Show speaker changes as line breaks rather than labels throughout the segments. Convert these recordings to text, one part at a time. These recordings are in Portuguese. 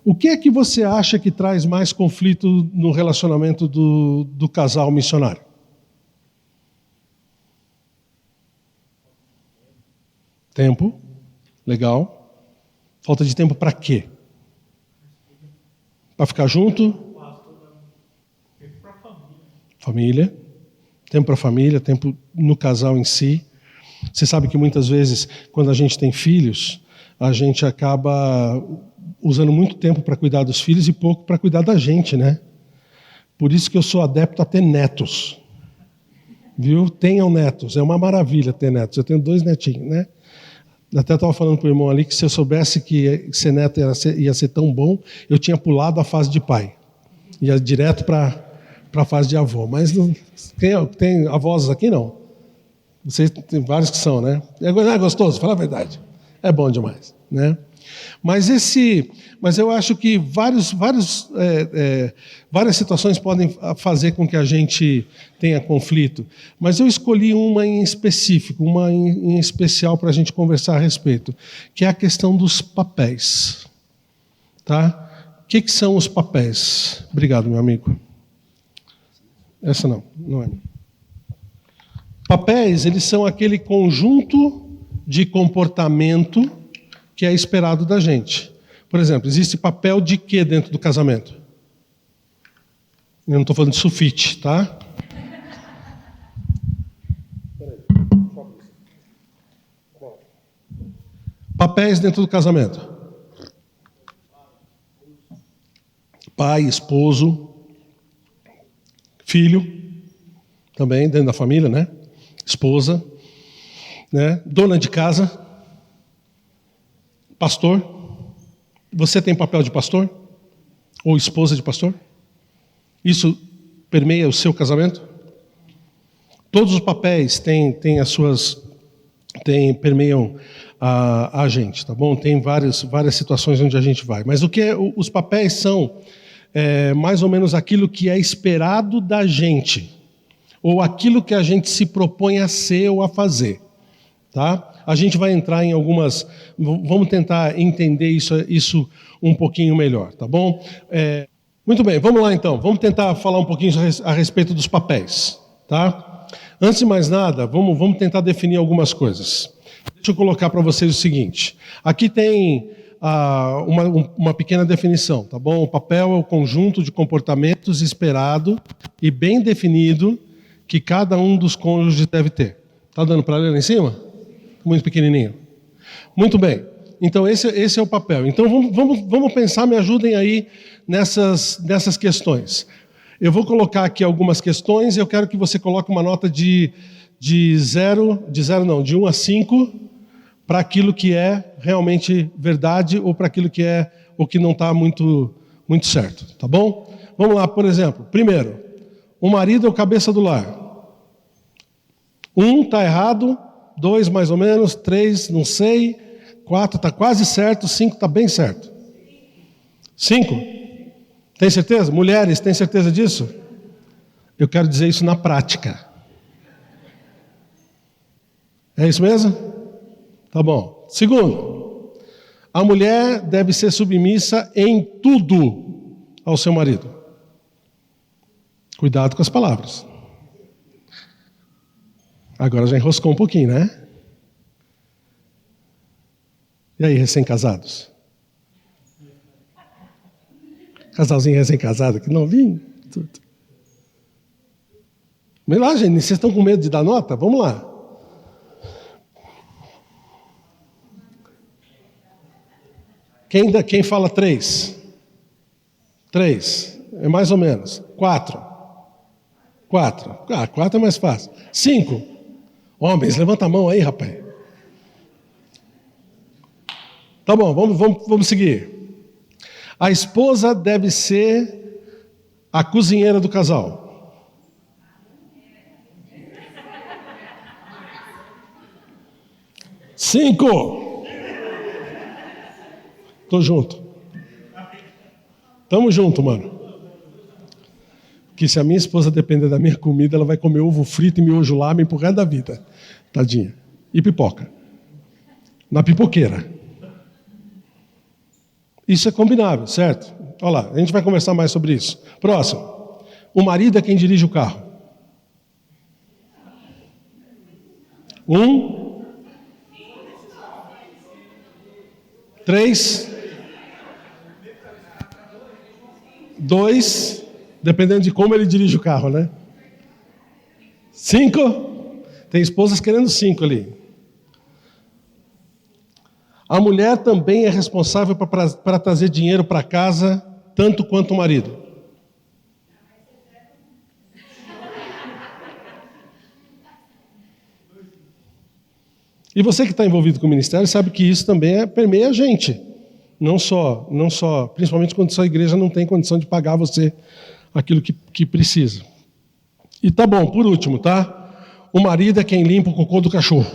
O que é que você acha que traz mais conflito no relacionamento do casal missionário? Tempo. Legal. Falta de tempo para quê? Para ficar junto?
Tempo para
Família. Tempo para família, tempo no casal em si. Você sabe que muitas vezes, quando a gente tem filhos, a gente acaba usando muito tempo para cuidar dos filhos e pouco para cuidar da gente, né? Por isso que eu sou adepto a ter netos. Viu? Tenham netos. É uma maravilha ter netos. Eu tenho 2 netinhos, né? Até estava falando para o irmão ali que se eu soubesse que ser neto ia ser tão bom, eu tinha pulado a fase de pai. Ia direto para a fase de avô. Mas não, tem avós aqui, não. Vocês tem vários que são, né? É gostoso, fala a verdade. É bom demais, né? Mas eu acho que várias situações podem fazer com que a gente tenha conflito. Mas eu escolhi uma em específico, uma em especial para a gente conversar a respeito, que é a questão dos papéis. Tá? O que são os papéis? Obrigado, meu amigo. Essa não é. Papéis, eles são aquele conjunto de comportamento que é esperado da gente. Por exemplo, existe papel de quê dentro do casamento? Eu não estou falando de sulfite, tá? Papéis dentro do casamento. Pai, esposo, filho, também dentro da família, né? Esposa, né? Dona de casa, pastor. Você tem papel de pastor? Ou esposa de pastor? Isso permeia o seu casamento? Todos os papéis permeiam a gente, tá bom? Tem várias situações onde a gente vai. Mas os papéis são mais ou menos aquilo que é esperado da gente, ou aquilo que a gente se propõe a ser ou a fazer, tá? A gente vai entrar em algumas... Vamos tentar entender isso um pouquinho melhor, tá bom? Muito bem, vamos lá então. Vamos tentar falar um pouquinho a respeito dos papéis, tá? Antes de mais nada, vamos tentar definir algumas coisas. Deixa eu colocar para vocês o seguinte. Aqui tem uma pequena definição, tá bom? O papel é o conjunto de comportamentos esperado e bem definido que cada um dos cônjuges deve ter. Tá dando para ler lá em cima? Muito pequenininho. Muito bem. Então, esse é o papel. Então, vamos pensar, me ajudem aí nessas questões. Eu vou colocar aqui algumas questões e eu quero que você coloque uma nota de 1 a 5, para aquilo que é realmente verdade ou para aquilo que é o que não está muito certo. Tá bom? Vamos lá, por exemplo. Primeiro, o marido é o cabeça do lar. 1 está errado, 2 mais ou menos, 3 não sei, 4 está quase certo, 5 está bem certo. 5? Tem certeza? Mulheres, tem certeza disso? Eu quero dizer isso na prática. É isso mesmo? Tá bom. Segundo, a mulher deve ser submissa em tudo ao seu marido. Cuidado com as palavras. Agora já enroscou um pouquinho, né? E aí, recém-casados? Casalzinho recém-casado, que novinho. Tudo. Vamos lá, gente, vocês estão com medo de dar nota? Vamos lá. Quem fala 3? 3. É mais ou menos. 4. 4. 4 é mais fácil. 5. Homens, levanta a mão aí, rapaz. Tá bom, vamos seguir. A esposa deve ser a cozinheira do casal. Cinco. Tô junto. Tamo junto, mano. Que se a minha esposa depender da minha comida, ela vai comer ovo frito e miojo lamen pro resto da vida. Tadinha. E pipoca. Na pipoqueira. Isso é combinável, certo? Olha lá, a gente vai conversar mais sobre isso. Próximo. O marido é quem dirige o carro. 1, 3, 2, dependendo de como ele dirige o carro, né? 5, tem esposas querendo 5 ali. A mulher também é responsável para trazer dinheiro para casa, tanto quanto o marido. E você que está envolvido com o ministério sabe que isso também permeia a gente. Não só, principalmente quando sua igreja não tem condição de pagar você aquilo que precisa. E tá bom, por último, tá? O marido é quem limpa o cocô do cachorro.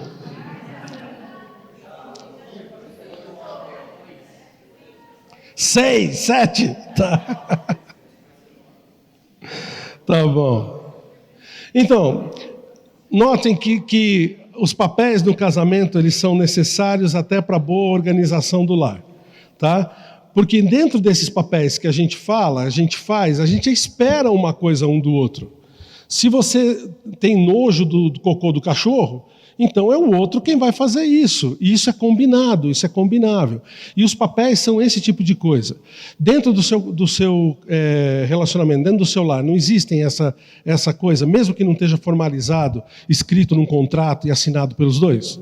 6, 7, tá. Tá bom. Então, notem que os papéis do casamento, eles são necessários até para a boa organização do lar, tá? Porque dentro desses papéis que a gente fala, a gente faz, a gente espera uma coisa um do outro. Se você tem nojo do cocô do cachorro, então é o outro quem vai fazer isso. E isso é combinado, isso é combinável. E os papéis são esse tipo de coisa. Dentro do seu relacionamento, dentro do seu lar, não existem essa coisa, mesmo que não esteja formalizado, escrito num contrato e assinado pelos dois?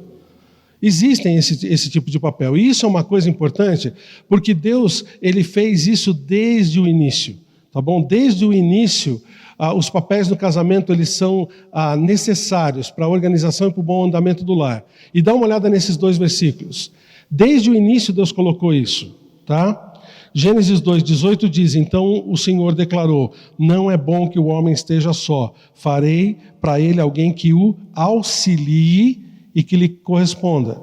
Existem esse tipo de papel. E isso é uma coisa importante, porque Deus, ele fez isso desde o início. Tá bom? Desde o início, os papéis no casamento, eles são necessários para a organização e para o bom andamento do lar. E dá uma olhada nesses 2 versículos. Desde o início Deus colocou isso, tá? Gênesis 2:18 diz: então o Senhor declarou, não é bom que o homem esteja só, farei para ele alguém que o auxilie e que lhe corresponda.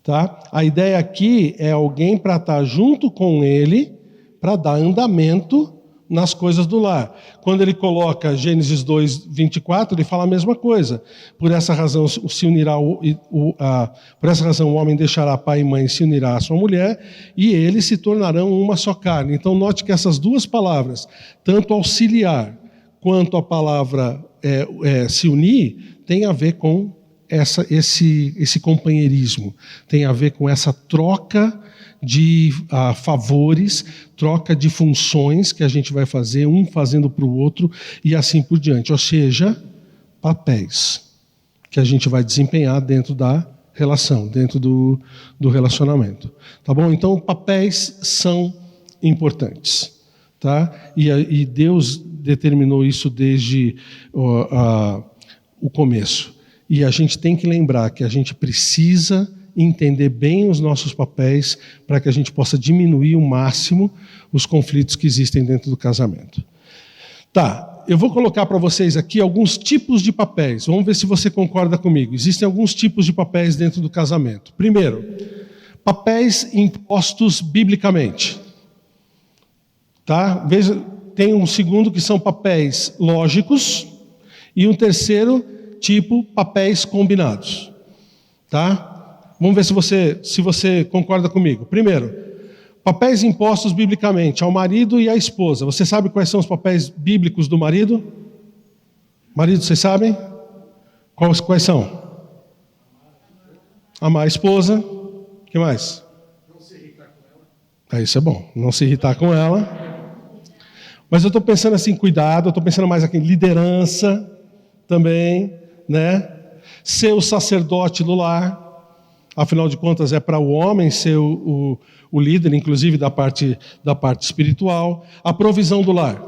Tá? A ideia aqui é alguém para estar junto com ele, para dar andamento nas coisas do lar. Quando ele coloca Gênesis 2:24, ele fala a mesma coisa. Por essa razão se unirá por essa razão o homem deixará pai e mãe e se unirá à sua mulher, e eles se tornarão uma só carne. Então note que essas 2 palavras, tanto auxiliar quanto a palavra se unir, tem a ver com esse companheirismo, tem a ver com essa troca de favores, troca de funções que a gente vai fazer, um fazendo para o outro e assim por diante. Ou seja, papéis que a gente vai desempenhar dentro da relação, dentro do relacionamento. Tá bom? Então, papéis são importantes. Tá? E Deus determinou isso desde o começo. E a gente tem que lembrar que a gente precisa entender bem os nossos papéis para que a gente possa diminuir ao máximo os conflitos que existem dentro do casamento. Tá, eu vou colocar para vocês aqui alguns tipos de papéis. Vamos ver se você concorda comigo. Existem alguns tipos de papéis dentro do casamento. Primeiro, papéis impostos biblicamente. Tá? Veja, tem um segundo que são papéis lógicos e um terceiro tipo, papéis combinados. Tá? Vamos ver se você concorda comigo. Primeiro, papéis impostos biblicamente ao marido e à esposa. Você sabe quais são os papéis bíblicos do marido? Marido, vocês sabem? Quais são? Amar a esposa. O que mais?
Não se irritar com ela.
Isso é bom, não se irritar com ela. Mas eu estou pensando assim, cuidado, eu estou pensando mais aqui em liderança também, né? Ser o sacerdote do lar. Afinal de contas, é para o homem ser o líder, inclusive da parte espiritual. A provisão do lar.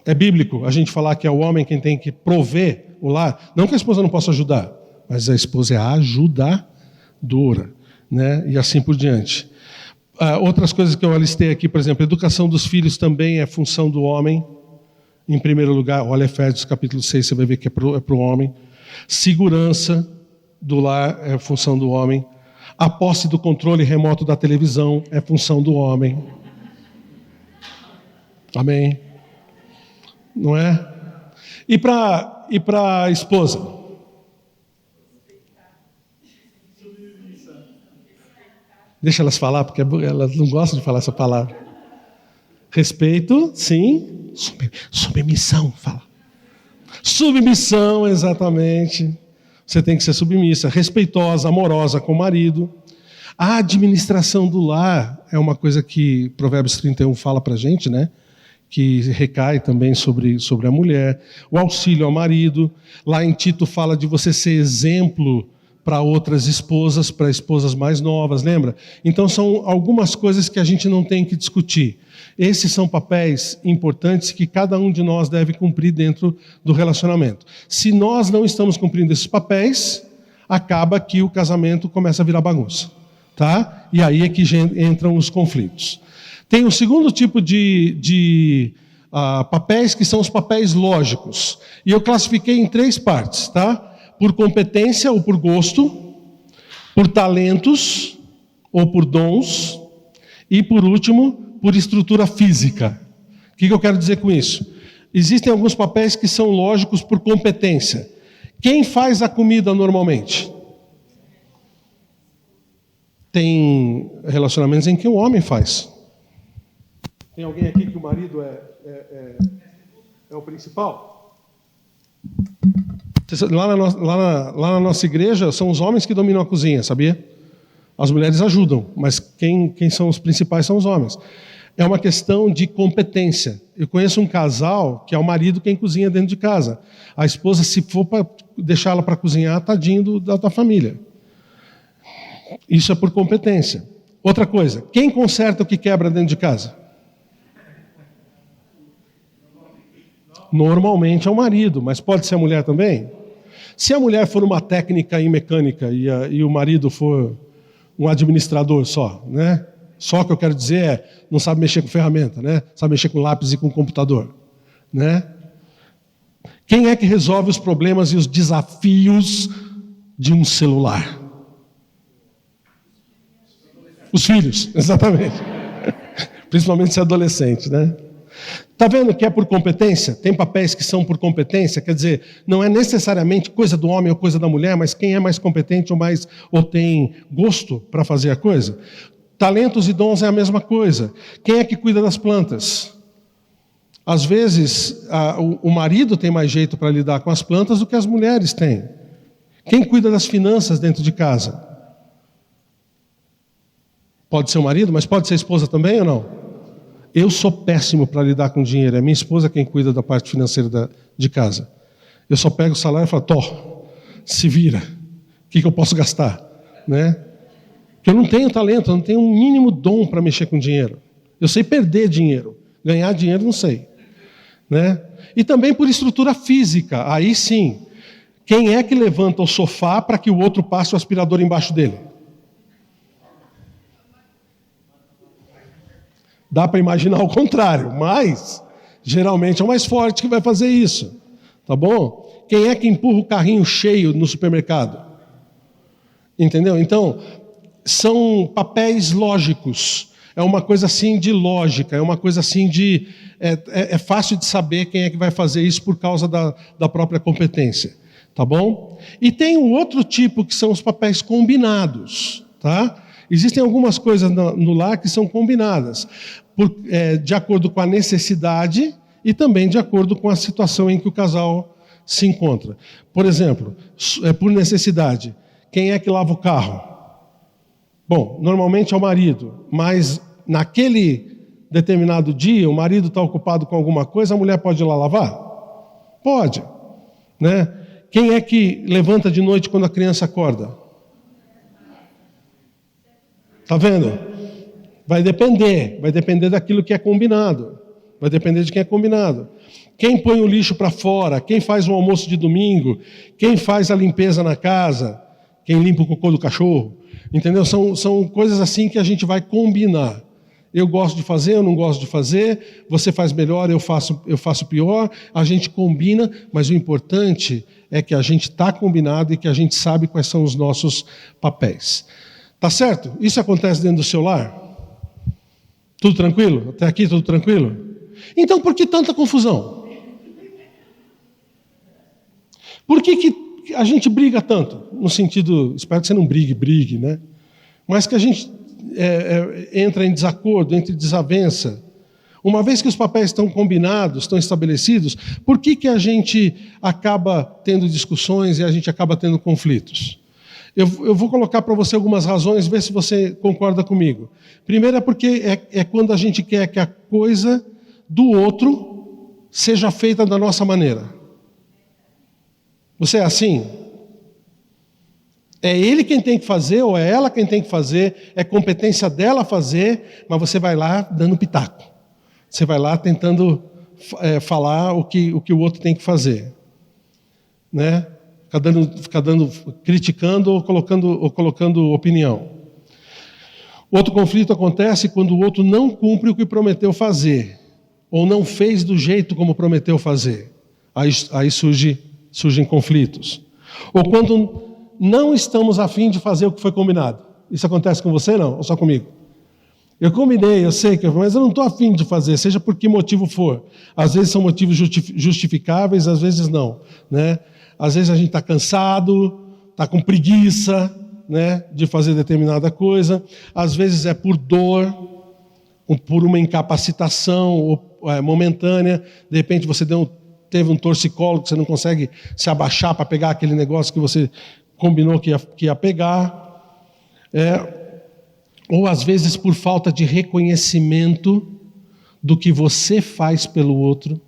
É bíblico a gente falar que é o homem quem tem que prover o lar. Não que a esposa não possa ajudar, mas a esposa é a ajudadora, né? E assim por diante. Outras coisas que eu alistei aqui, por exemplo, a educação dos filhos também é função do homem. Em primeiro lugar, olha Efésios capítulo 6, você vai ver que é para o homem. Segurança do lar é função do homem. A posse do controle remoto da televisão é função do homem. Amém? Não é? E para a esposa? Deixa elas falar, porque elas não gostam de falar essa palavra. Respeito, sim. Submissão, fala. Submissão, exatamente. Você tem que ser submissa, respeitosa, amorosa com o marido. A administração do lar é uma coisa que Provérbios 31 fala para a gente, né? Que recai também sobre a mulher. O auxílio ao marido. Lá em Tito fala de você ser exemplo para outras esposas, para esposas mais novas, lembra? Então são algumas coisas que a gente não tem que discutir. Esses são papéis importantes que cada um de nós deve cumprir dentro do relacionamento. Se nós não estamos cumprindo esses papéis, acaba que o casamento começa a virar bagunça, tá? E aí é que entram os conflitos. Tem um segundo tipo de papéis, que são os papéis lógicos. E eu classifiquei em 3 partes, tá? Por competência ou por gosto, por talentos ou por dons, e por último, por estrutura física. O que eu quero dizer com isso? Existem alguns papéis que são lógicos por competência. Quem faz a comida normalmente? Tem relacionamentos em que o homem faz. Tem alguém aqui que o marido é o principal? Lá na nossa igreja, são os homens que dominam a cozinha, sabia? As mulheres ajudam, mas quem são os principais são os homens. É uma questão de competência. Eu conheço um casal que é o marido quem cozinha dentro de casa. A esposa, se for para deixar ela para cozinhar, tadinho da família. Isso é por competência. Outra coisa, quem conserta o que quebra dentro de casa? Normalmente é o marido, mas pode ser a mulher também? Se a mulher for uma técnica em mecânica e o marido for um administrador só, né? Só que eu quero dizer não sabe mexer com ferramenta, né? Sabe mexer com lápis e com computador, né? Quem é que resolve os problemas e os desafios de um celular? Os filhos, exatamente. Principalmente se é adolescente, né? Está vendo que é por competência? Tem papéis que são por competência, quer dizer, não é necessariamente coisa do homem ou coisa da mulher, mas quem é mais competente ou tem gosto para fazer a coisa. Talentos e dons é a mesma coisa. Quem é que cuida das plantas? Às vezes, o marido tem mais jeito para lidar com as plantas do que as mulheres têm. Quem cuida das finanças dentro de casa? Pode ser o marido, mas pode ser a esposa também ou não? Eu sou péssimo para lidar com dinheiro. É minha esposa quem cuida da parte financeira de casa. Eu só pego o salário e falo, se vira. O que eu posso gastar? Né? Porque eu não tenho talento, eu não tenho um mínimo dom para mexer com dinheiro. Eu sei perder dinheiro. Ganhar dinheiro não sei. Né? E também por estrutura física. Aí sim. Quem é que levanta o sofá para que o outro passe o aspirador embaixo dele? Dá para imaginar o contrário, mas geralmente é o mais forte que vai fazer isso. Tá bom? Quem é que empurra o carrinho cheio no supermercado? Entendeu? Então, são papéis lógicos. É uma coisa assim de lógica, é uma coisa assim de... É fácil de saber quem é que vai fazer isso por causa da própria competência. Tá bom? E tem um outro tipo que são os papéis combinados. Tá? Existem algumas coisas no lar que são combinadas, de acordo com a necessidade e também de acordo com a situação em que o casal se encontra. Por exemplo, por necessidade, quem é que lava o carro? Bom, normalmente é o marido, mas naquele determinado dia, o marido está ocupado com alguma coisa, a mulher pode ir lá lavar? Pode. Né? Quem é que levanta de noite quando a criança acorda? Está vendo? Vai depender daquilo que é combinado. Vai depender de quem é combinado. Quem põe o lixo para fora, quem faz o almoço de domingo, quem faz a limpeza na casa, quem limpa o cocô do cachorro. Entendeu? São coisas assim que a gente vai combinar. Eu gosto de fazer, eu não gosto de fazer, você faz melhor, eu faço pior, a gente combina, mas o importante é que a gente está combinado e que a gente sabe quais são os nossos papéis. Tá certo? Isso acontece dentro do seu lar? Tudo tranquilo? Até aqui tudo tranquilo? Então por que tanta confusão? Por que a gente briga tanto? No sentido, espero que você não brigue, né? Mas que a gente entra em desacordo, entra em desavença? Uma vez que os papéis estão combinados, estão estabelecidos, por que a gente acaba tendo discussões e a gente acaba tendo conflitos? Eu vou colocar para você algumas razões, ver se você concorda comigo. Primeiro é porque é quando a gente quer que a coisa do outro seja feita da nossa maneira. Você é assim? É ele quem tem que fazer, ou é ela quem tem que fazer, é competência dela fazer, mas você vai lá dando pitaco. Você vai lá tentando falar o que o outro tem que fazer. Né? Ficar dando, criticando ou colocando opinião. Outro conflito acontece quando o outro não cumpre o que prometeu fazer, ou não fez do jeito como prometeu fazer. Aí surgem conflitos. Ou quando não estamos a fim de fazer o que foi combinado. Isso acontece com você, não? Ou só comigo? Eu combinei, eu sei, mas eu não estou a fim de fazer, seja por que motivo for. Às vezes são motivos justificáveis, às vezes não. Né? Às vezes a gente está cansado, está com preguiça, né, de fazer determinada coisa. Às vezes é por dor, por uma incapacitação momentânea. De repente você teve um torcicolo que você não consegue se abaixar para pegar aquele negócio que você combinou que ia pegar. Ou às vezes por falta de reconhecimento do que você faz pelo outro.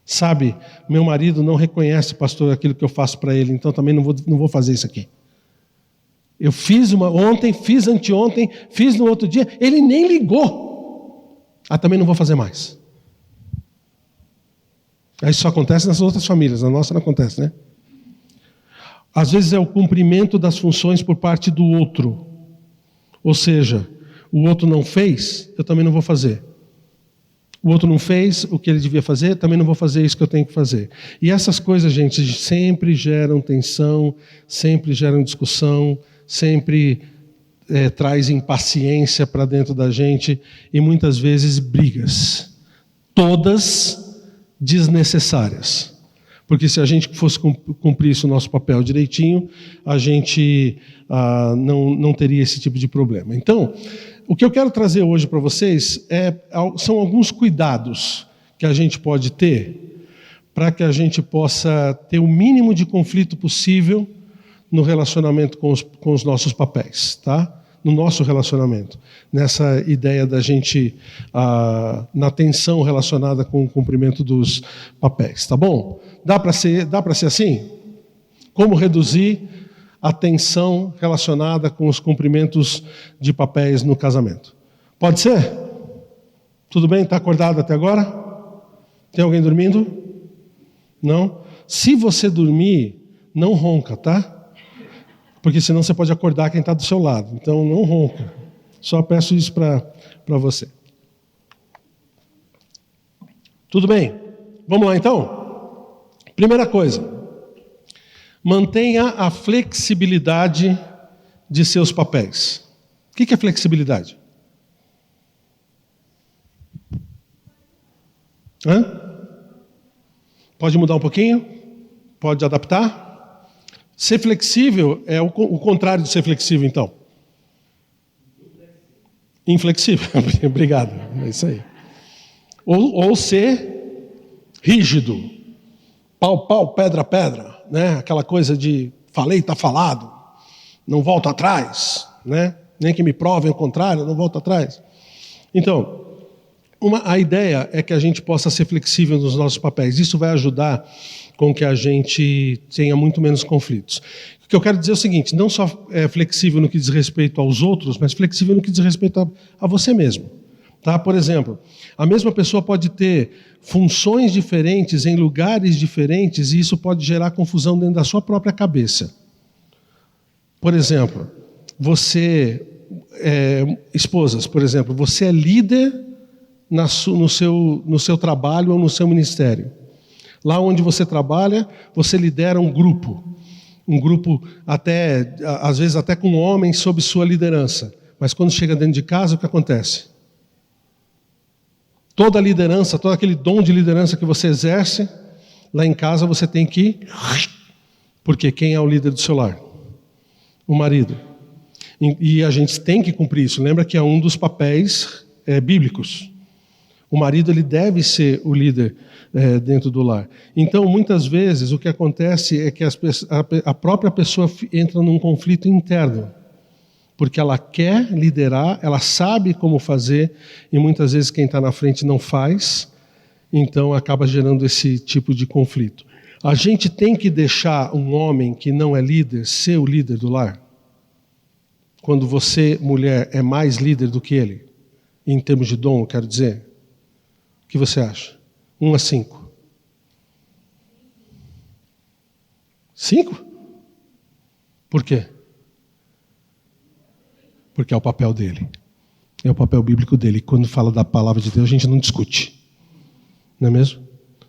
Sabe, meu marido não reconhece, pastor, aquilo que eu faço para ele, então também não vou fazer isso aqui. Eu fiz ontem, fiz anteontem, fiz no outro dia, ele nem ligou. Também não vou fazer mais. Isso só acontece nas outras famílias, na nossa não acontece, né? Às vezes é o cumprimento das funções por parte do outro. Ou seja, o outro não fez, eu também não vou fazer. O outro não fez o que ele devia fazer, também não vou fazer isso que eu tenho que fazer. E essas coisas, gente, sempre geram tensão, sempre geram discussão, sempre traz impaciência para dentro da gente e muitas vezes brigas. Todas desnecessárias. Porque se a gente fosse cumprir o nosso papel direitinho, a gente não teria esse tipo de problema. Então, o que eu quero trazer hoje para vocês são alguns cuidados que a gente pode ter para que a gente possa ter o mínimo de conflito possível no relacionamento com os nossos papéis, tá? No nosso relacionamento, nessa ideia da gente, na tensão relacionada com o cumprimento dos papéis, tá bom? Dá para ser assim? Como reduzir a tensão relacionada com os cumprimentos de papéis no casamento? Pode ser? Tudo bem? Está acordado até agora? Tem alguém dormindo? Não? Se você dormir, não ronca, tá? Porque senão você pode acordar quem está do seu lado. Então não ronca. Só peço isso para você. Tudo bem? Vamos lá então? Primeira coisa. Mantenha a flexibilidade de seus papéis. O que é flexibilidade? Pode mudar um pouquinho? Pode adaptar? Ser flexível é o contrário de ser flexível, então. Inflexível. Obrigado. É isso aí. Ou ser rígido. Pau, pau, pedra, pedra. Né? Aquela coisa de falei, está falado. Não volto atrás. Né? Nem que me provem o contrário, não volto atrás. Então, a ideia é que a gente possa ser flexível nos nossos papéis. Isso vai ajudar com que a gente tenha muito menos conflitos. O que eu quero dizer é o seguinte, não só é flexível no que diz respeito aos outros, mas flexível no que diz respeito a você mesmo. Tá? Por exemplo, a mesma pessoa pode ter funções diferentes em lugares diferentes e isso pode gerar confusão dentro da sua própria cabeça. Por exemplo, esposas, por exemplo, você é líder no seu trabalho ou no seu ministério. Lá onde você trabalha, você lidera um grupo até, às vezes até com homens sob sua liderança. Mas quando chega dentro de casa, o que acontece? Toda a liderança, todo aquele dom de liderança que você exerce, lá em casa você tem que... Porque quem é o líder do seu lar? O marido. E a gente tem que cumprir isso. Lembra que é um dos papéis bíblicos. O marido ele deve ser o líder dentro do lar. Então, muitas vezes, o que acontece é que a própria pessoa entra num conflito interno. Porque ela quer liderar, ela sabe como fazer, e muitas vezes quem está na frente não faz, então acaba gerando esse tipo de conflito. A gente tem que deixar um homem que não é líder ser o líder do lar? Quando você, mulher, é mais líder do que ele? Em termos de dom, eu quero dizer. O que você acha? 1 a 5. 5? Por quê? Porque é o papel dele. É o papel bíblico dele. Quando fala da palavra de Deus, a gente não discute. Não é mesmo?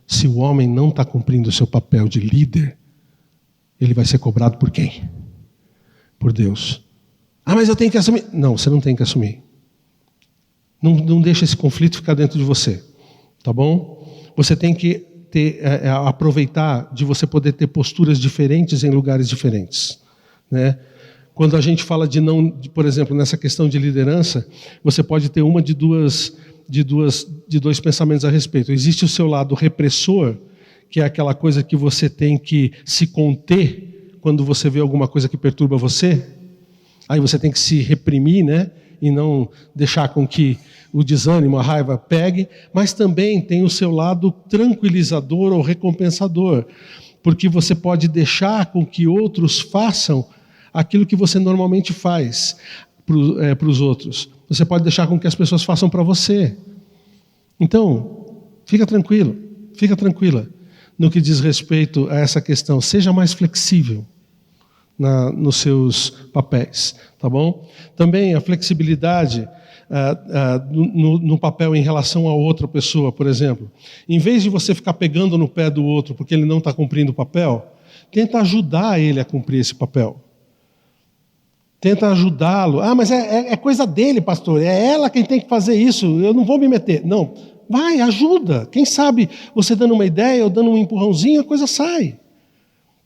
Se o homem não está cumprindo o seu papel de líder, ele vai ser cobrado por quem? Por Deus. Ah, mas eu tenho que assumir. Não, você não tem que assumir. Não deixa esse conflito ficar dentro de você. Tá bom? Você tem que aproveitar de você poder ter posturas diferentes em lugares diferentes. Né? Quando a gente fala por exemplo, nessa questão de liderança, você pode ter uma de dois pensamentos a respeito. Existe o seu lado repressor, que é aquela coisa que você tem que se conter quando você vê alguma coisa que perturba você. Aí você tem que se reprimir, né? E não deixar com que o desânimo, a raiva pegue. Mas também tem o seu lado tranquilizador ou recompensador, porque você pode deixar com que outros façam aquilo que você normalmente faz para os outros. Você pode deixar com que as pessoas façam para você. Então, fica tranquilo, fica tranquila no que diz respeito a essa questão. Seja mais flexível nos seus papéis, tá bom? Também a flexibilidade no papel em relação a outra pessoa, por exemplo. Em vez de você ficar pegando no pé do outro porque ele não está cumprindo o papel, tenta ajudar ele a cumprir esse papel. Tenta ajudá-lo. Ah, mas é coisa dele, pastor. É ela quem tem que fazer isso. Eu não vou me meter. Não. Vai, ajuda. Quem sabe você dando uma ideia ou dando um empurrãozinho, a coisa sai.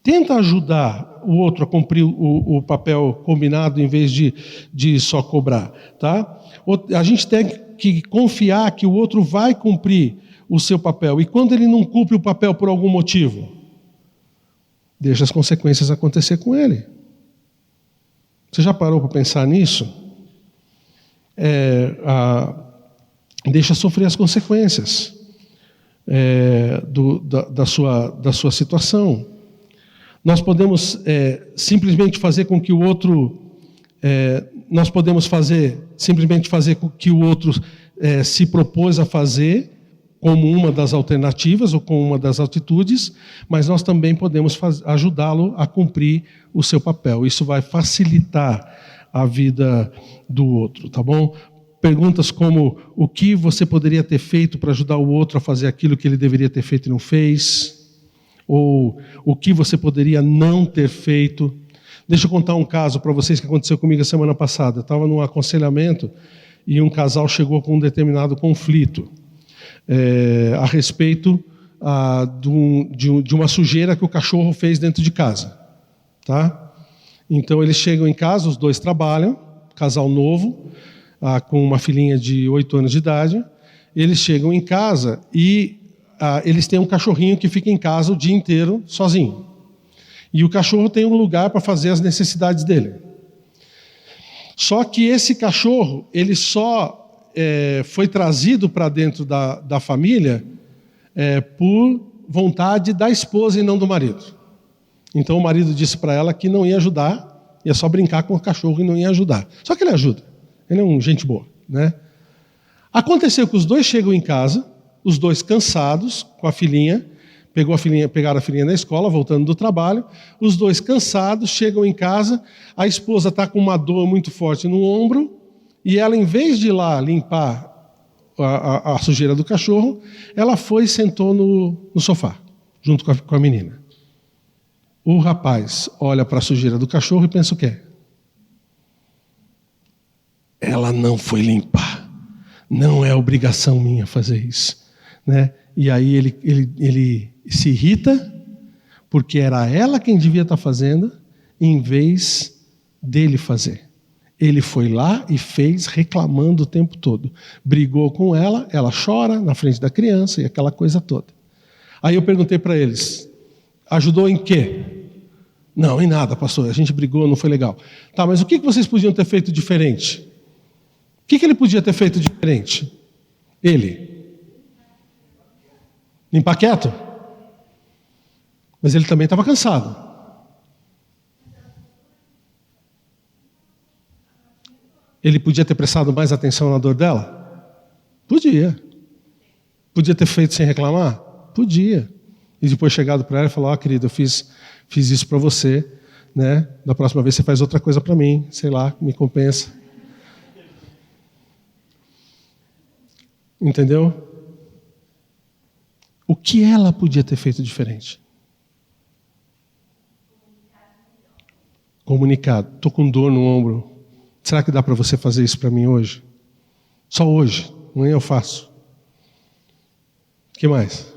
Tenta ajudar o outro a cumprir o papel combinado em vez de só cobrar. Tá? A gente tem que confiar que o outro vai cumprir o seu papel. E quando ele não cumpre o papel por algum motivo, deixa as consequências acontecer com ele. Você já parou para pensar nisso? Deixa sofrer as consequências da sua situação. Nós podemos simplesmente fazer com que o outro... nós podemos simplesmente fazer com que o outro se propôs a fazer como uma das alternativas ou como uma das atitudes, mas nós também podemos ajudá-lo a cumprir o seu papel. Isso vai facilitar a vida do outro, tá bom? Perguntas como: o que você poderia ter feito para ajudar o outro a fazer aquilo que ele deveria ter feito e não fez? Ou o que você poderia não ter feito? Deixa eu contar um caso para vocês que aconteceu comigo a semana passada. Eu estava num aconselhamento e um casal chegou com um determinado conflito a respeito de uma sujeira que o cachorro fez dentro de casa. Tá? Então eles chegam em casa, os dois trabalham, casal novo, com uma filhinha de 8 anos de idade. Eles chegam em casa e eles têm um cachorrinho que fica em casa o dia inteiro sozinho. E o cachorro tem um lugar para fazer as necessidades dele. Só que esse cachorro, ele só foi trazido para dentro da família por vontade da esposa e não do marido. Então o marido disse para ela que não ia ajudar, ia só brincar com o cachorro e não ia ajudar. Só que ele ajuda, ele é um gente boa, né? Aconteceu que os dois chegam em casa, os dois cansados, com a filhinha, pegaram a filhinha na escola, voltando do trabalho, os dois cansados, chegam em casa, a esposa está com uma dor muito forte no ombro, e ela, em vez de ir lá limpar a sujeira do cachorro, ela foi e sentou no sofá, junto com a menina. O rapaz olha para a sujeira do cachorro e pensa o quê? Ela não foi limpar. Não é obrigação minha fazer isso. Né? E aí ele se irrita, porque era ela quem devia estar fazendo, em vez dele fazer. Ele foi lá e fez reclamando o tempo todo. Brigou com ela, ela chora na frente da criança e aquela coisa toda. Aí eu perguntei para eles, ajudou em quê? Não, em nada, pastor, a gente brigou, não foi legal. Tá, mas o que vocês podiam ter feito diferente? O que ele podia ter feito diferente? Ele. Limpar quieto? Mas ele também estava cansado. Ele podia ter prestado mais atenção na dor dela? Podia. Podia ter feito sem reclamar? Podia. E depois chegado para ela e falar, querida, eu fiz isso para você, né? Da próxima vez você faz outra coisa para mim, sei lá, me compensa. Entendeu? O que ela podia ter feito diferente? Comunicado. Estou com dor no ombro. Será que dá para você fazer isso para mim hoje? Só hoje. Amanhã eu faço. O que mais?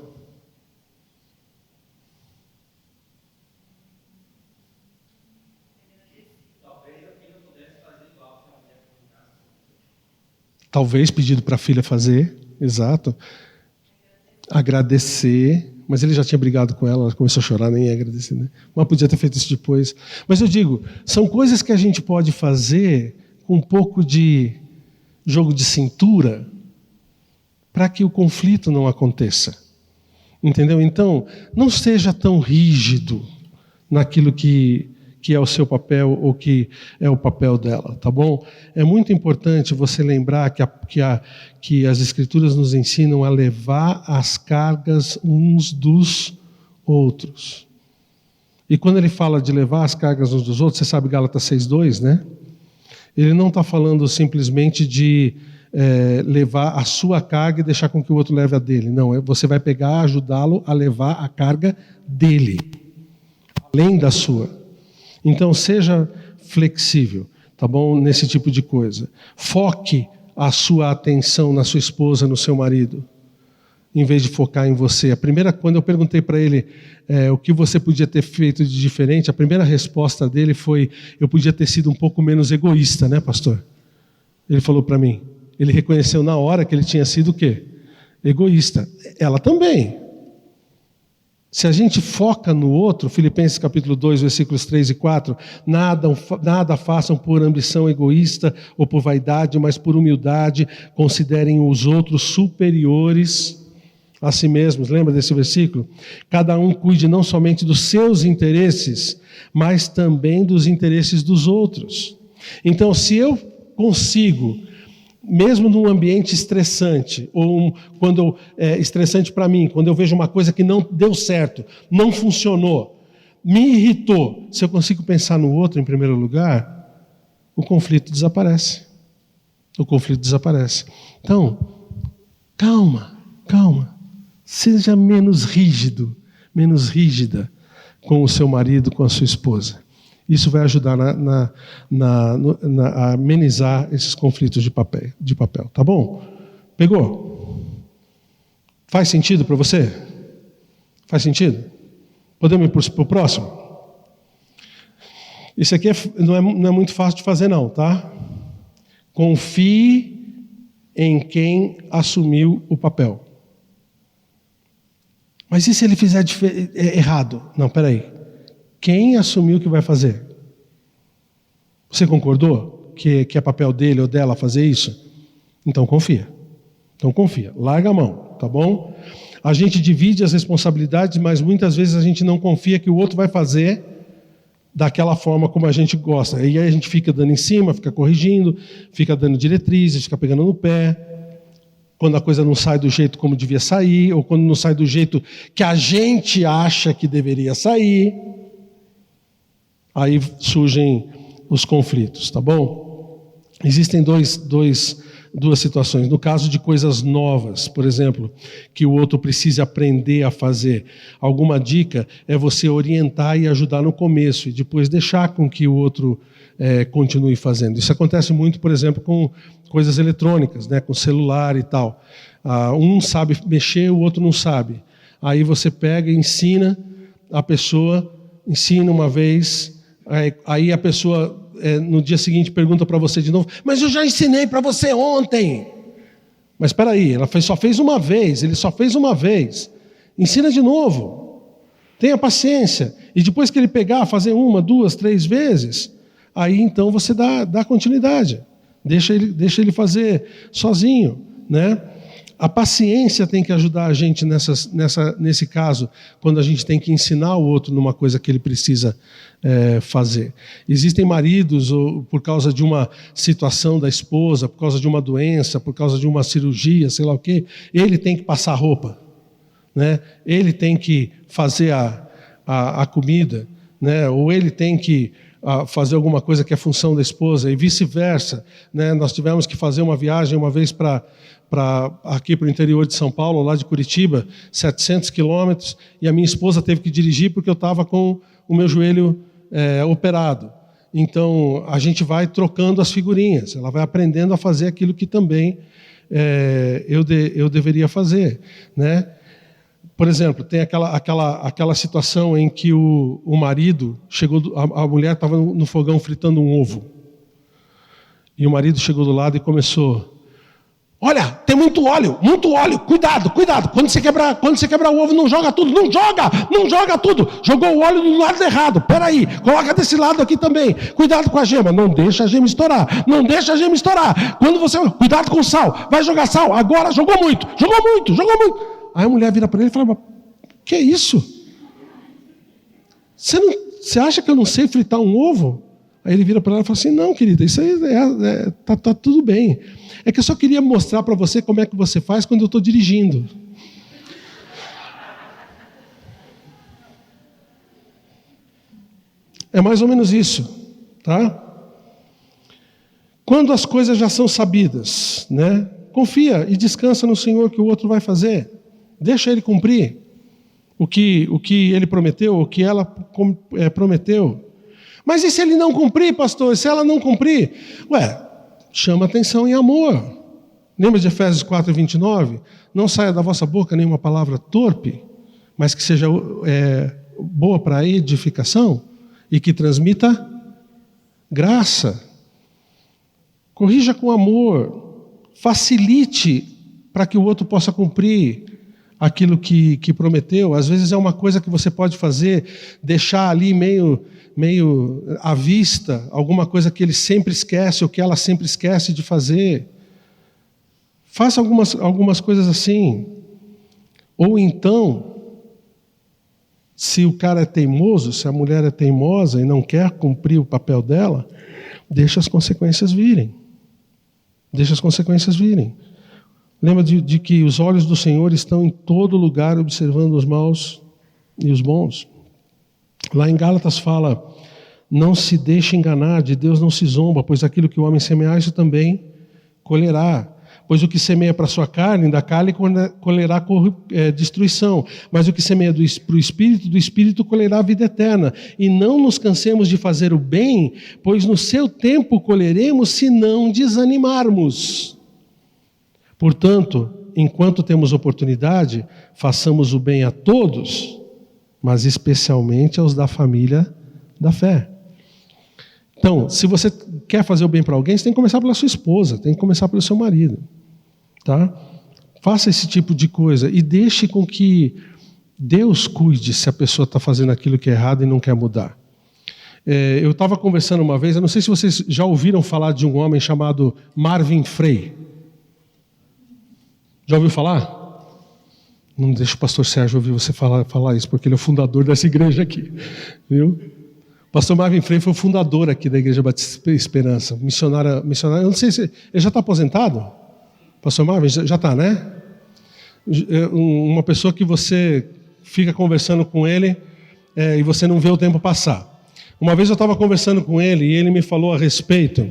Talvez pedido para a filha fazer. Exato. Agradecer. Mas ele já tinha brigado com ela começou a chorar, nem ia agradecer, né? Mas podia ter feito isso depois. Mas eu digo, são coisas que a gente pode fazer com um pouco de jogo de cintura para que o conflito não aconteça. Entendeu? Então, não seja tão rígido naquilo que é o seu papel ou que é o papel dela, tá bom? É muito importante você lembrar que as Escrituras nos ensinam a levar as cargas uns dos outros. E quando ele fala de levar as cargas uns dos outros, você sabe Gálatas 6:2, né? Ele não está falando simplesmente de levar a sua carga e deixar com que o outro leve a dele. Não, você vai pegar, ajudá-lo a levar a carga dele, além da sua. Então, seja flexível, tá bom? Nesse tipo de coisa. Foque a sua atenção na sua esposa, no seu marido, em vez de focar em você. Quando eu perguntei para ele o que você podia ter feito de diferente, a primeira resposta dele foi, eu podia ter sido um pouco menos egoísta, né, pastor? Ele falou para mim. Ele reconheceu na hora que ele tinha sido o quê? Egoísta. Ela também. Se a gente foca no outro, Filipenses capítulo 2, versículos 3 e 4, nada façam por ambição egoísta ou por vaidade, mas por humildade, considerem os outros superiores a si mesmos. Lembra desse versículo? Cada um cuide não somente dos seus interesses, mas também dos interesses dos outros. Então, se eu consigo, mesmo num ambiente estressante, ou quando é estressante para mim, quando eu vejo uma coisa que não deu certo, não funcionou, me irritou, se eu consigo pensar no outro em primeiro lugar, o conflito desaparece. O conflito desaparece. Então, calma. Seja menos rígido, menos rígida com o seu marido, com a sua esposa. Isso vai ajudar a amenizar esses conflitos de papel. Tá bom? Pegou? Faz sentido para você? Faz sentido? Podemos ir para o próximo? Isso aqui não é muito fácil de fazer não, tá? Confie em quem assumiu o papel. Mas e se ele fizer errado? Não, peraí. Quem assumiu que vai fazer? Você concordou que é papel dele ou dela fazer isso? Então confia. Larga a mão, tá bom? A gente divide as responsabilidades, mas muitas vezes a gente não confia que o outro vai fazer daquela forma como a gente gosta. E aí a gente fica dando em cima, fica corrigindo, fica dando diretrizes, fica pegando no pé. Quando a coisa não sai do jeito como devia sair, ou quando não sai do jeito que a gente acha que deveria sair, aí surgem os conflitos, tá bom? Existem duas situações. No caso de coisas novas, por exemplo, que o outro precise aprender a fazer, alguma dica é você orientar e ajudar no começo e depois deixar com que o outro continue fazendo. Isso acontece muito, por exemplo, com coisas eletrônicas, né, com celular e tal. Um sabe mexer, o outro não sabe. Aí você pega e ensina a pessoa, ensina uma vez, aí a pessoa no dia seguinte pergunta para você de novo, mas eu já ensinei para você ontem. Mas espera aí, só fez uma vez, ele só fez uma vez. Ensina de novo. Tenha paciência. E depois que ele pegar, fazer 1, 2, 3 vezes, aí então você dá continuidade. Deixa ele fazer sozinho, né? A paciência tem que ajudar a gente nesse caso, quando a gente tem que ensinar o outro numa coisa que ele precisa fazer. Existem maridos, por causa de uma situação da esposa, por causa de uma doença, por causa de uma cirurgia, sei lá o quê, ele tem que passar roupa, né? Ele tem que fazer a comida, né? Ou ele tem que fazer alguma coisa que é função da esposa, e vice-versa, né? Nós tivemos que fazer uma viagem uma vez aqui para o interior de São Paulo, lá de Curitiba, 700 quilômetros, e a minha esposa teve que dirigir porque eu estava com o meu joelho operado. Então, a gente vai trocando as figurinhas, ela vai aprendendo a fazer aquilo que também eu deveria fazer, né? Por exemplo, tem aquela situação em que o marido chegou, a mulher estava no fogão fritando um ovo, e o marido chegou do lado e começou: olha, tem muito óleo, cuidado. Quando você quebrar o ovo, não joga tudo, não joga tudo. Jogou o óleo do lado errado. Peraí, coloca desse lado aqui também. Cuidado com a gema, não deixa a gema estourar. Cuidado com o sal, vai jogar sal. Agora jogou muito. Aí a mulher vira para ele e fala: que é isso? Você acha que eu não sei fritar um ovo? Aí ele vira para ela e fala assim: não, querida, isso aí tá tudo bem. É que eu só queria mostrar para você como é que você faz quando eu estou dirigindo. É mais ou menos isso, tá? Quando as coisas já são sabidas, né? Confia e descansa no Senhor que o outro vai fazer. Deixa ele cumprir o que ele prometeu, o que ela prometeu. Mas e se ele não cumprir, pastor? E se ela não cumprir? Chama atenção em amor. Lembra de Efésios 4:29? Não saia da vossa boca nenhuma palavra torpe, mas que seja boa para edificação e que transmita graça. Corrija com amor. Facilite para que o outro possa cumprir aquilo que prometeu. Às vezes é uma coisa que você pode fazer, deixar ali meio à vista, alguma coisa que ele sempre esquece ou que ela sempre esquece de fazer. Faça algumas coisas assim. Ou então, se o cara é teimoso, se a mulher é teimosa e não quer cumprir o papel dela, deixa as consequências virem. Lembra de que os olhos do Senhor estão em todo lugar, observando os maus e os bons. Lá em Gálatas fala: não se deixe enganar, de Deus não se zomba, pois aquilo que o homem semear, isso também colherá. Pois o que semeia para a sua carne, da carne colherá destruição. Mas o que semeia para o Espírito, do Espírito colherá a vida eterna. E não nos cansemos de fazer o bem, pois no seu tempo colheremos, se não desanimarmos. Portanto, enquanto temos oportunidade, façamos o bem a todos, mas especialmente aos da família da fé. Então, se você quer fazer o bem para alguém, você tem que começar pela sua esposa, tem que começar pelo seu marido. Tá? Faça esse tipo de coisa e deixe com que Deus cuide se a pessoa está fazendo aquilo que é errado e não quer mudar. Eu estava conversando uma vez, eu não sei se vocês já ouviram falar de um homem chamado Marvin Frey. Já ouviu falar? Não deixa o pastor Sérgio ouvir você falar isso, porque ele é o fundador dessa igreja aqui. Viu? O pastor Marvin Frey foi o fundador aqui da Igreja Batista Esperança. Missionário, eu não sei se... Ele já está aposentado? Pastor Marvin, já está, né? Uma pessoa que você fica conversando com ele e você não vê o tempo passar. Uma vez eu estava conversando com ele e ele me falou a respeito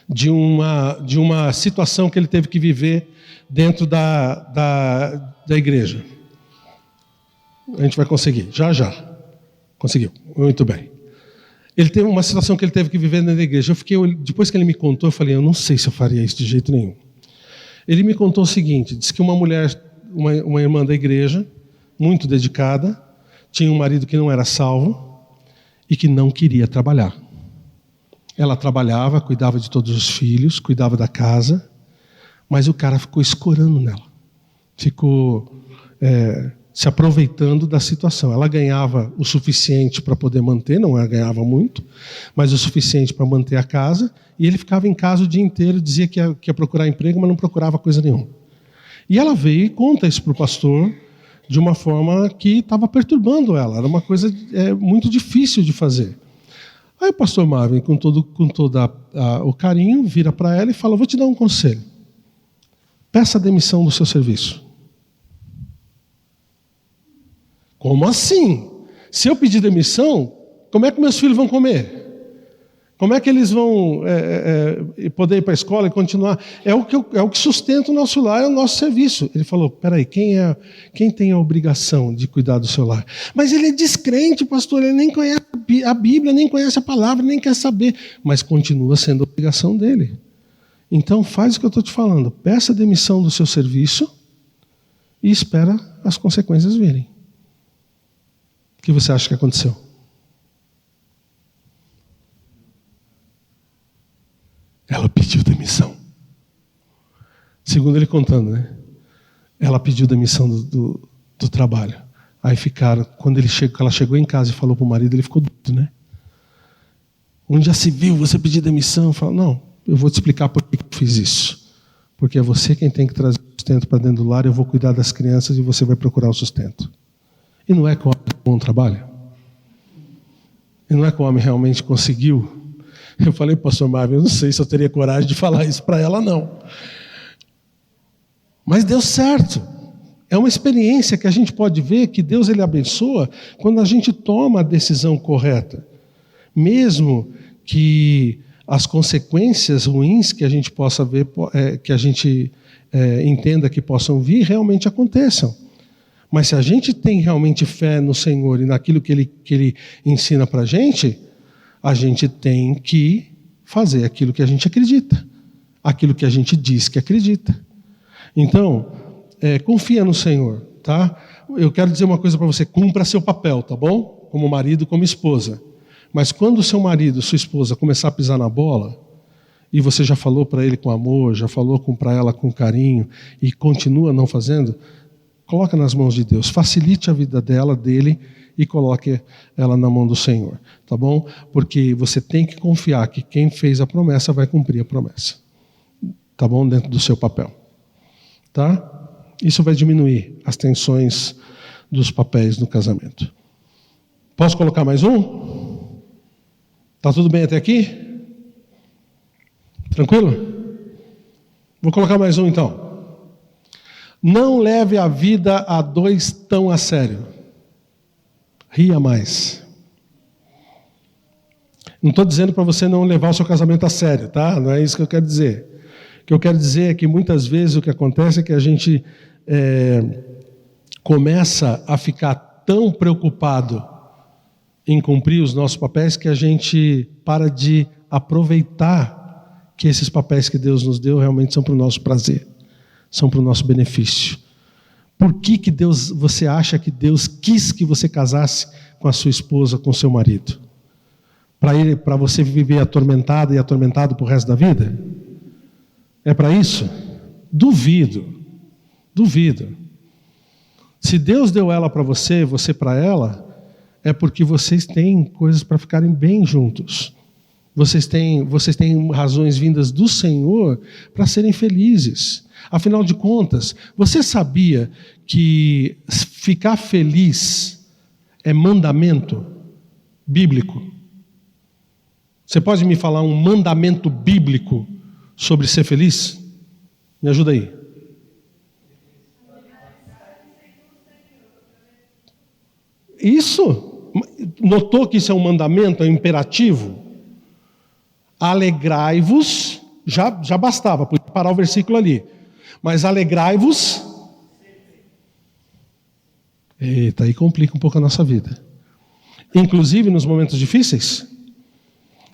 de uma situação que ele teve que viver dentro da igreja. A gente vai conseguir, já. Conseguiu, muito bem. Ele teve uma situação que ele teve que viver dentro da igreja. Depois que ele me contou, eu falei, eu não sei se eu faria isso de jeito nenhum. Ele me contou o seguinte, disse que uma mulher, uma irmã da igreja, muito dedicada, tinha um marido que não era salvo e que não queria trabalhar. Ela trabalhava, cuidava de todos os filhos, cuidava da casa, mas o cara ficou escorando nela. Ficou se aproveitando da situação. Ela ganhava o suficiente para poder manter, não ganhava muito, mas o suficiente para manter a casa, e ele ficava em casa o dia inteiro, dizia que ia procurar emprego, mas não procurava coisa nenhuma. E ela veio e conta isso para o pastor de uma forma que estava perturbando ela. Era uma coisa muito difícil de fazer. Aí o pastor Marvin, com todo o carinho, vira para ela e fala: vou te dar um conselho. Peça a demissão do seu serviço. Como assim? Se eu pedir demissão, como é que meus filhos vão comer? Como é que eles vão poder ir para a escola e continuar? É o que sustenta o nosso lar, é o nosso serviço. Ele falou: peraí, quem tem a obrigação de cuidar do seu lar? Mas ele é descrente, pastor, ele nem conhece a Bíblia, nem conhece a palavra, nem quer saber. Mas continua sendo a obrigação dele. Então faz o que eu estou te falando. Peça a demissão do seu serviço e espera as consequências virem. O que você acha que aconteceu? Ela pediu demissão. Segundo ele contando, né? Ela pediu demissão do trabalho. Aí ficaram, quando ela chegou em casa e falou para o marido, ele ficou doido, né? Onde já se viu você pedir demissão? Fala: não, eu vou te explicar por que eu fiz isso. Porque é você quem tem que trazer o sustento para dentro do lar, eu vou cuidar das crianças e você vai procurar o sustento. E não é que o homem tem um bom trabalho? E não é que o homem realmente conseguiu? Eu falei para o pastor Marvin, eu não sei se eu teria coragem de falar isso para ela, não. Mas deu certo. É uma experiência que a gente pode ver que Deus ele abençoa quando a gente toma a decisão correta. Mesmo que as consequências ruins que a gente possa ver, que a gente entenda que possam vir, realmente aconteçam. Mas se a gente tem realmente fé no Senhor e naquilo que Ele ensina para a gente tem que fazer aquilo que a gente acredita, aquilo que a gente diz que acredita. Então, confia no Senhor, tá? Eu quero dizer uma coisa para você: cumpra seu papel, tá bom? Como marido, como esposa. Mas quando o seu marido, sua esposa começar a pisar na bola, e você já falou para ele com amor, já falou para ela com carinho, e continua não fazendo, coloca nas mãos de Deus, facilite a vida dele, e coloque ela na mão do Senhor, tá bom? Porque você tem que confiar que quem fez a promessa vai cumprir a promessa, tá bom? Dentro do seu papel, tá? Isso vai diminuir as tensões dos papéis no casamento. Posso colocar mais um? Tá tudo bem até aqui? Tranquilo? Vou colocar mais um então. Não leve a vida a dois tão a sério. Ria mais. Não estou dizendo para você não levar o seu casamento a sério, tá? Não é isso que eu quero dizer. O que eu quero dizer é que muitas vezes o que acontece é que a gente começa a ficar tão preocupado em cumprir os nossos papéis que a gente para de aproveitar que esses papéis que Deus nos deu realmente são para o nosso prazer, são para o nosso benefício. Por que você acha que Deus quis que você casasse com a sua esposa, com o seu marido? Para você viver atormentado e atormentado para o resto da vida? É para isso? Duvido. Se Deus deu ela para você, você para ela, é porque vocês têm coisas para ficarem bem juntos. Vocês têm razões vindas do Senhor para serem felizes. Afinal de contas, você sabia que ficar feliz é mandamento bíblico? Você pode me falar um mandamento bíblico sobre ser feliz? Me ajuda aí. Isso? Notou que isso é um mandamento, é um imperativo? Alegrai-vos, já bastava, podia parar o versículo ali. Mas alegrai-vos. Eita, aí complica um pouco a nossa vida. Inclusive nos momentos difíceis?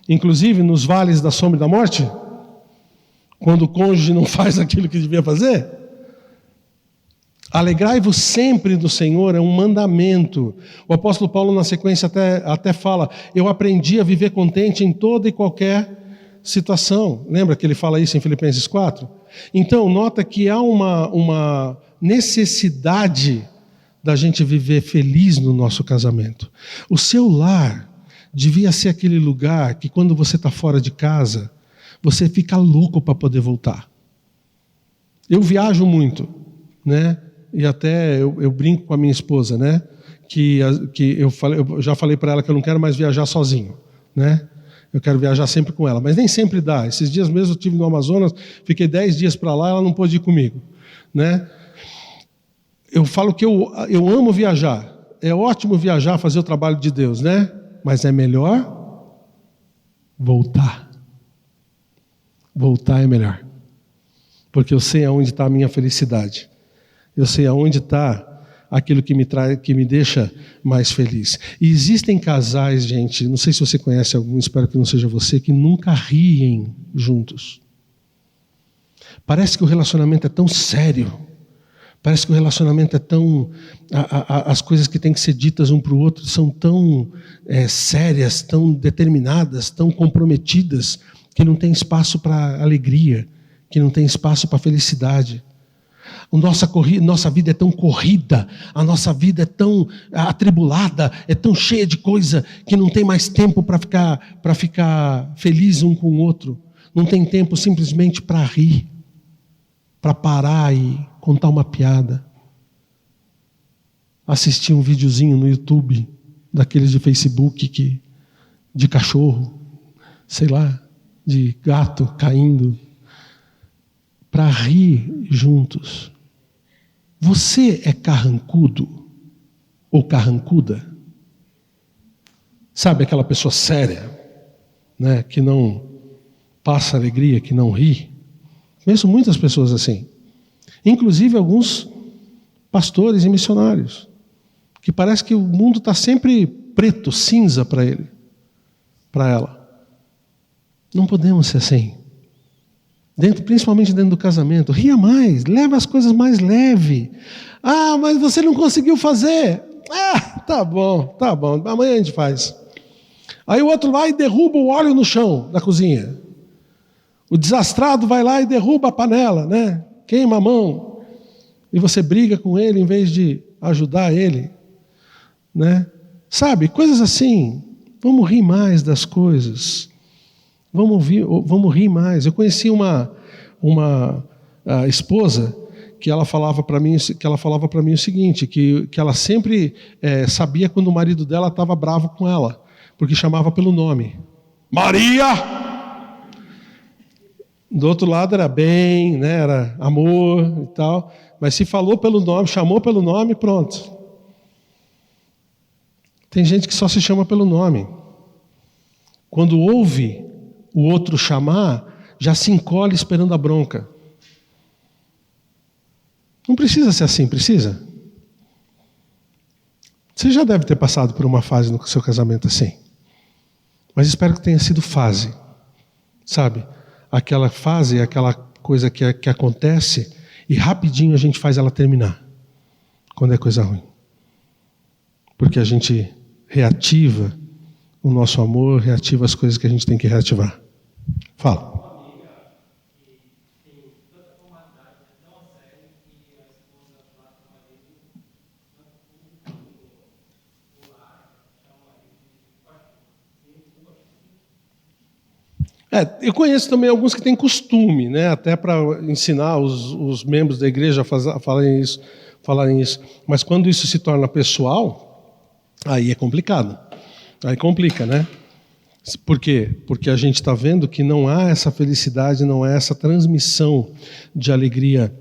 Inclusive nos vales da sombra e da morte? Quando o cônjuge não faz aquilo que devia fazer? Alegrai-vos sempre do Senhor é um mandamento. O apóstolo Paulo, na sequência, até fala: eu aprendi a viver contente em toda e qualquer situação. Lembra que ele fala isso em Filipenses 4? Então, nota que há uma necessidade da gente viver feliz no nosso casamento. O seu lar devia ser aquele lugar que, quando você está fora de casa, você fica louco para poder voltar. Eu viajo muito, né? E até eu brinco com a minha esposa, né? Que eu já falei para ela que eu não quero mais viajar sozinho, né? Eu quero viajar sempre com ela, mas nem sempre dá. Esses dias mesmo eu estive no Amazonas, fiquei 10 dias para lá, ela não pôde ir comigo, né? Eu falo que eu amo viajar. É ótimo viajar, fazer o trabalho de Deus, né? Mas é melhor voltar. Voltar é melhor. Porque eu sei aonde está a minha felicidade. Eu sei aonde está aquilo que me deixa mais feliz. E existem casais, gente, não sei se você conhece algum, espero que não seja você, que nunca riem juntos. Parece que o relacionamento é tão sério. Parece que o relacionamento é tão... as coisas que têm que ser ditas um para o outro são tão sérias, tão determinadas, tão comprometidas, que não tem espaço para alegria, que não tem espaço para felicidade. Nossa vida é tão corrida, a nossa vida é tão atribulada, é tão cheia de coisa, que não tem mais tempo para ficar feliz um com o outro. Não tem tempo simplesmente para rir, para parar e contar uma piada, assistir um videozinho no YouTube, daqueles de Facebook, de cachorro, sei lá, de gato caindo, para rir juntos. Você é carrancudo ou carrancuda? Sabe aquela pessoa séria, né, que não passa alegria, que não ri? Conheço muitas pessoas assim. Inclusive alguns pastores e missionários, que parece que o mundo está sempre preto, cinza para ele, para ela. Não podemos ser assim. Principalmente dentro do casamento. Ria mais, leva as coisas mais leve. Ah, mas você não conseguiu fazer. Ah, tá bom, amanhã a gente faz. Aí o outro vai e derruba o óleo no chão da cozinha. O desastrado vai lá e derruba a panela, né? Queima a mão. E você briga com ele em vez de ajudar ele, né? Sabe, coisas assim. Vamos rir mais das coisas. Vamos rir mais. Eu conheci uma esposa que ela falava para mim o seguinte, que ela sempre sabia quando o marido dela estava bravo com ela, porque chamava pelo nome. Maria! Do outro lado era bem, né, era amor e tal, mas se falou pelo nome, chamou pelo nome, pronto. Tem gente que só se chama pelo nome. Quando ouve o outro chamar, já se encolhe esperando a bronca. Não precisa ser assim, precisa? Você já deve ter passado por uma fase no seu casamento assim. Mas espero que tenha sido fase. Sabe? Aquela fase, aquela coisa que acontece e rapidinho a gente faz ela terminar. Quando é coisa ruim. Porque a gente reativa o nosso amor, reativa as coisas que a gente tem que reativar. Fala. Eu conheço também alguns que têm costume, né, até para ensinar os membros da igreja a falarem isso. Mas quando isso se torna pessoal, aí é complicado. Aí complica, né? Por quê? Porque a gente está vendo que não há essa felicidade, não há essa transmissão de alegria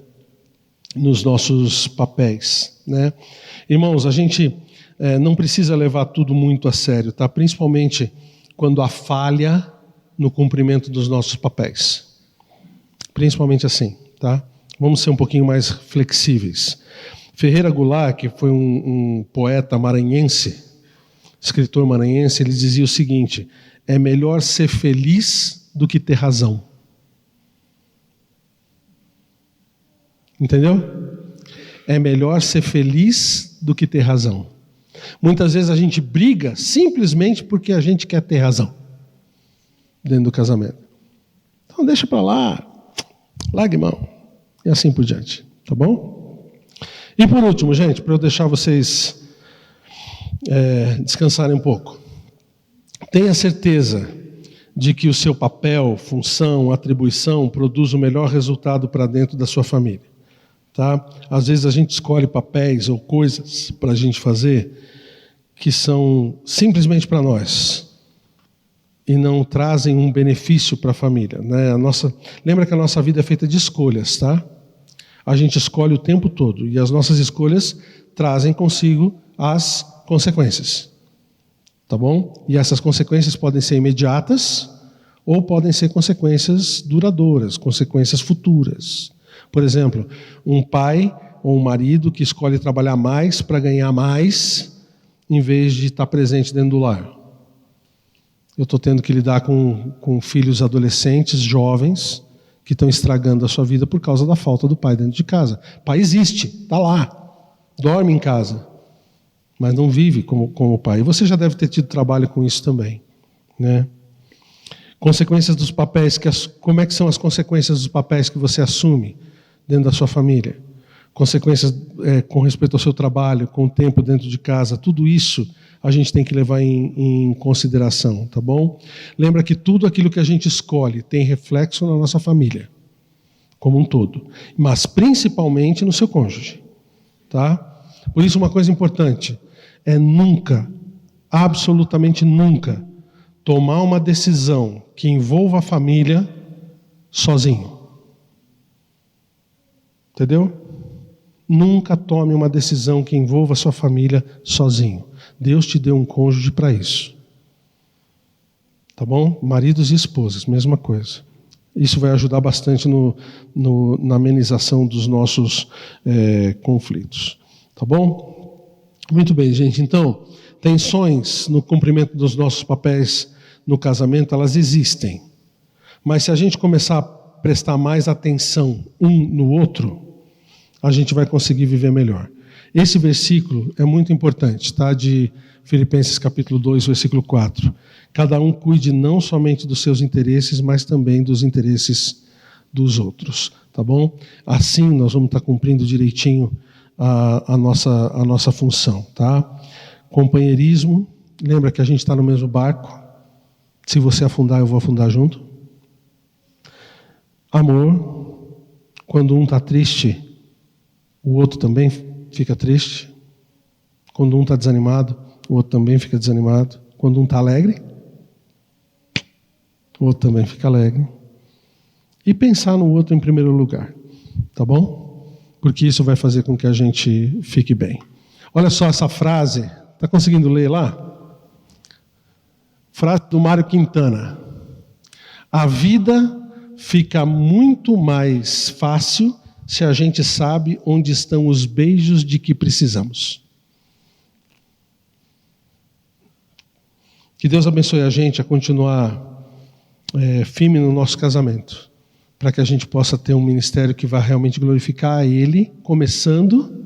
nos nossos papéis, né? Irmãos, a gente não precisa levar tudo muito a sério, tá? Principalmente quando há falha no cumprimento dos nossos papéis. Principalmente assim, tá? Vamos ser um pouquinho mais flexíveis. Ferreira Goulart, que foi um poeta maranhense, escritor maranhense, ele dizia o seguinte: é melhor ser feliz do que ter razão. Entendeu? É melhor ser feliz do que ter razão. Muitas vezes a gente briga simplesmente porque a gente quer ter razão dentro do casamento. Então deixa para lá, largue mão, e assim por diante, tá bom? E por último, gente, para eu deixar vocês descansarem um pouco, tenha certeza de que o seu papel, função, atribuição produz o melhor resultado para dentro da sua família. Tá? Às vezes a gente escolhe papéis ou coisas para a gente fazer que são simplesmente para nós e não trazem um benefício para a família. Né? Lembra que a nossa vida é feita de escolhas, tá? A gente escolhe o tempo todo e as nossas escolhas trazem consigo as consequências. Tá bom? E essas consequências podem ser imediatas ou podem ser consequências duradouras, consequências futuras. Por exemplo, um pai ou um marido que escolhe trabalhar mais para ganhar mais, em vez de estar presente dentro do lar. Eu estou tendo que lidar com filhos adolescentes, jovens, que estão estragando a sua vida por causa da falta do pai dentro de casa. O pai existe, está lá, dorme em casa, mas não vive como pai. E você já deve ter tido trabalho com isso também, né? Consequências dos papéis, como é que são as consequências dos papéis que você assume dentro da sua família? Consequências com respeito ao seu trabalho, com o tempo dentro de casa, tudo isso a gente tem que levar em consideração, tá bom? Lembra que tudo aquilo que a gente escolhe tem reflexo na nossa família, como um todo, mas principalmente no seu cônjuge, tá? Por isso uma coisa importante é nunca, absolutamente nunca, tomar uma decisão que envolva a família sozinho. Entendeu? Nunca tome uma decisão que envolva a sua família sozinho. Deus te deu um cônjuge para isso. Tá bom? Maridos e esposas, mesma coisa. Isso vai ajudar bastante na amenização dos nossos conflitos. Tá bom? Muito bem, gente. Então, tensões no cumprimento dos nossos papéis no casamento, elas existem. Mas se a gente começar a prestar mais atenção um no outro, a gente vai conseguir viver melhor. Esse versículo é muito importante, tá? De Filipenses capítulo 2, versículo 4. Cada um cuide não somente dos seus interesses, mas também dos interesses dos outros, tá bom? Assim nós vamos estar cumprindo direitinho a nossa função, tá? Companheirismo, lembra que a gente está no mesmo barco? Se você afundar, eu vou afundar junto. Amor, quando um está triste, o outro também fica triste. Quando um está desanimado, o outro também fica desanimado. Quando um está alegre, o outro também fica alegre. E pensar no outro em primeiro lugar, tá bom? Porque isso vai fazer com que a gente fique bem. Olha só essa frase, está conseguindo ler lá? Frase do Mário Quintana. A vida fica muito mais fácil se a gente sabe onde estão os beijos de que precisamos. Que Deus abençoe a gente a continuar firme no nosso casamento, para que a gente possa ter um ministério que vá realmente glorificar a Ele, começando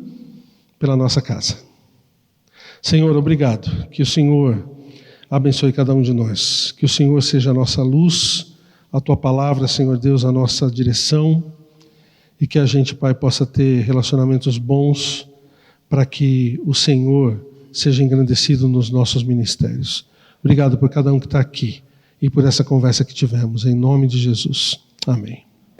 pela nossa casa. Senhor, obrigado. Que o Senhor abençoe cada um de nós. Que o Senhor seja a nossa luz, a Tua palavra, Senhor Deus, a nossa direção, e que a gente, Pai, possa ter relacionamentos bons para que o Senhor seja engrandecido nos nossos ministérios. Obrigado por cada um que está aqui e por essa conversa que tivemos. Em nome de Jesus. Amém.